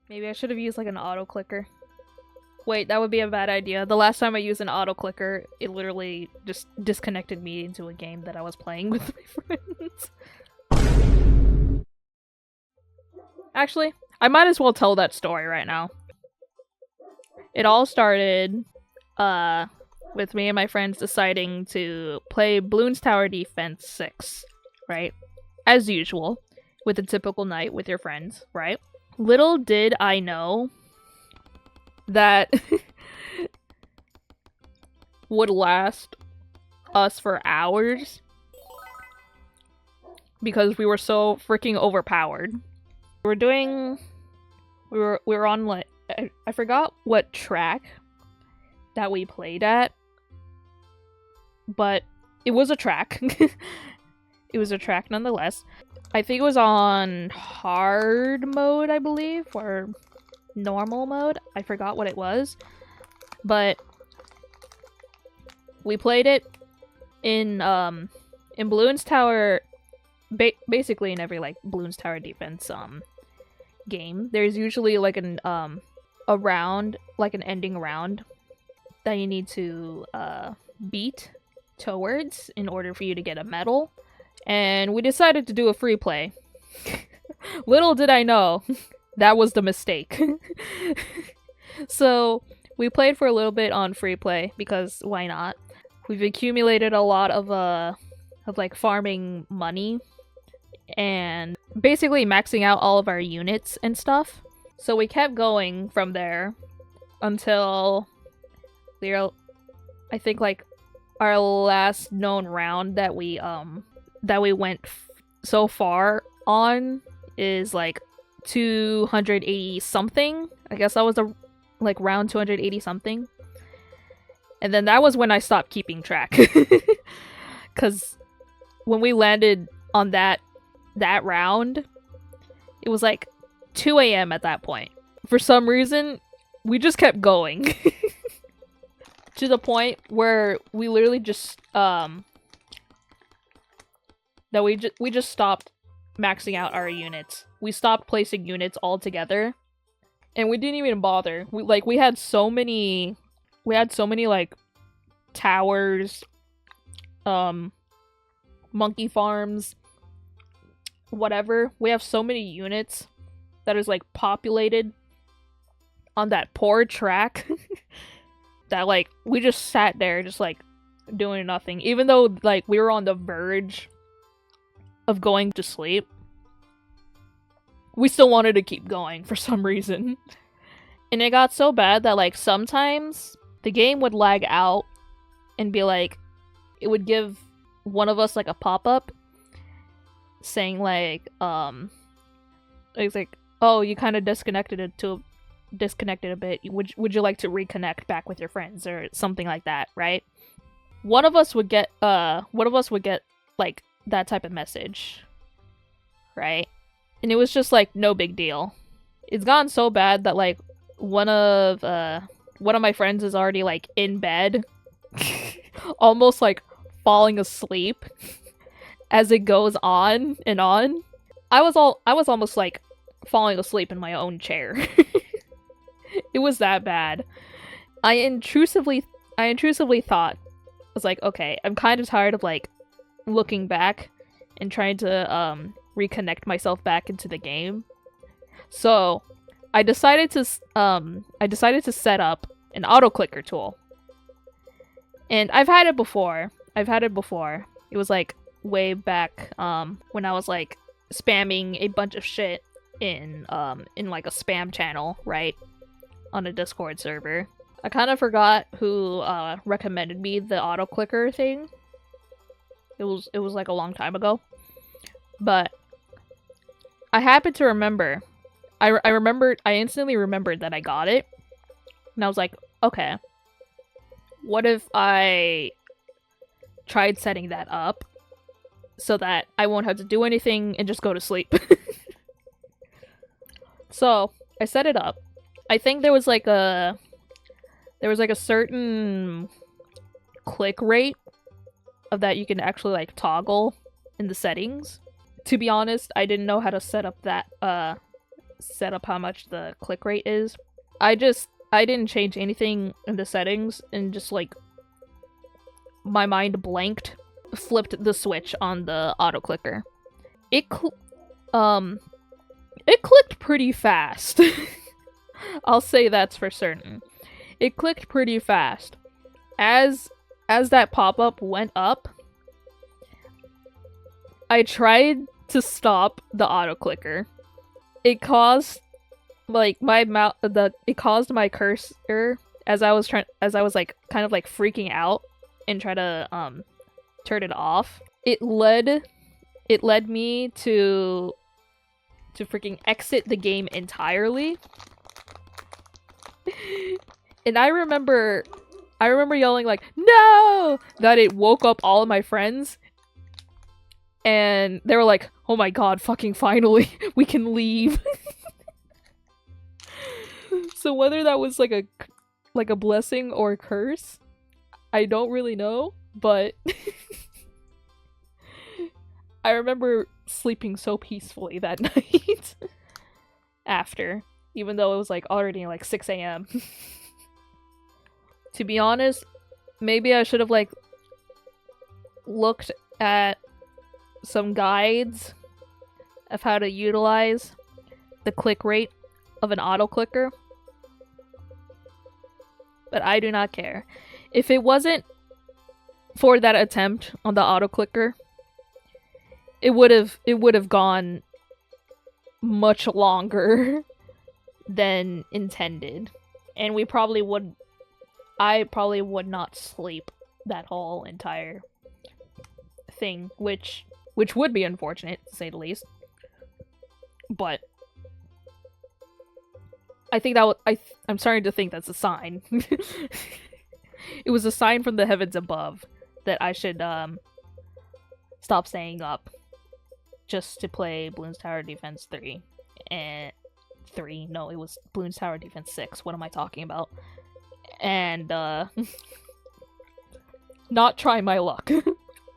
Maybe I should have used like an Autoclicker. Wait, that would be a bad idea. The last time I used an Autoclicker, it literally just disconnected me into a game that I was playing with my friends. Actually, I might as well tell that story right now. It all started with me and my friends deciding to play Bloons Tower Defense 6, right? As usual, with a typical night with your friends, right? Little did I know that would last us for hours because we were so freaking overpowered. We were on like I forgot what track that we played at, but it was a track. It was a track nonetheless. I think it was on hard mode, I believe, or normal mode. I forgot what it was, but we played it in Bloons Tower. Basically, in every like Bloons Tower Defense game, there's usually like an a round, like an ending round that you need to beat towards in order for you to get a medal. And we decided to do a free play. Little did I know, that was the mistake. So we played for a little bit on free play because why not? We've accumulated a lot of like farming money and basically maxing out all of our units and stuff. So we kept going from there until I think like our last known round that we went so far on is like 280 something. I guess that was like round 280 something. And then that was when I stopped keeping track. Cuz when we landed on that round, it was like 2 a.m. at that point. For some reason, we just kept going. To the point where we literally just that we just stopped maxing out our units. We stopped placing units altogether, and we didn't even bother. We had so many like towers, monkey farms, whatever. We have so many units that is like populated on that poor track that like we just sat there just like doing nothing, even though like we were on the verge of going to sleep. We still wanted to keep going for some reason. And it got so bad that like sometimes the game would lag out and be like, it would give one of us like a pop-up saying like it's like, oh, you kind of disconnected a bit. Would you like to reconnect back with your friends or something like that, right? One of us would get like that type of message, right? And it was just like no big deal. It's gotten so bad that like one of my friends is already like in bed almost like falling asleep as it goes on and on. I was almost like falling asleep in my own chair. It was that bad. I intrusively thought, I was like, okay, I'm kind of tired of like looking back and trying to reconnect myself back into the game. So I decided to set up an Autoclicker tool. And I've had it before. It was like way back when I was like spamming a bunch of shit in like a spam channel, right? On a Discord server. I kind of forgot who recommended me the Autoclicker thing. It was like a long time ago. But I happened to remember. I instantly remembered that I got it. And I was like, okay. What if I tried setting that up so that I won't have to do anything and just go to sleep? So, I set it up. I think there was like a certain click rate of that you can actually like toggle in the settings. To be honest, I didn't know how to set up that set up how much the click rate is. I didn't change anything in the settings, and just like my mind blanked, flipped the switch on the auto clicker. It clicked pretty fast. I'll say that's for certain. It clicked pretty fast. As that pop-up went up, I tried to stop the auto clicker. It caused like it caused my cursor as I was like kind of like freaking out and try to turn it off. It led me to freaking exit the game entirely. And I remember yelling like, "No!" That it woke up all of my friends. And they were like, "Oh my god, fucking finally, we can leave." So whether that was like a blessing or a curse, I don't really know, but I remember sleeping so peacefully that night after, even though it was like already like 6 a.m. To be honest, maybe I should have like looked at some guides of how to utilize the click rate of an auto clicker. But I do not care. If it wasn't for that attempt on the auto clicker, it would have gone much longer than intended. And I probably would not sleep that whole entire thing, which would be unfortunate, to say the least. But I think I'm starting to think that's a sign. It was a sign from the heavens above that I should stop staying up just to play Bloons Tower Defense 3. And 3? No, it was Bloons Tower Defense 6. What am I talking about? And not try my luck.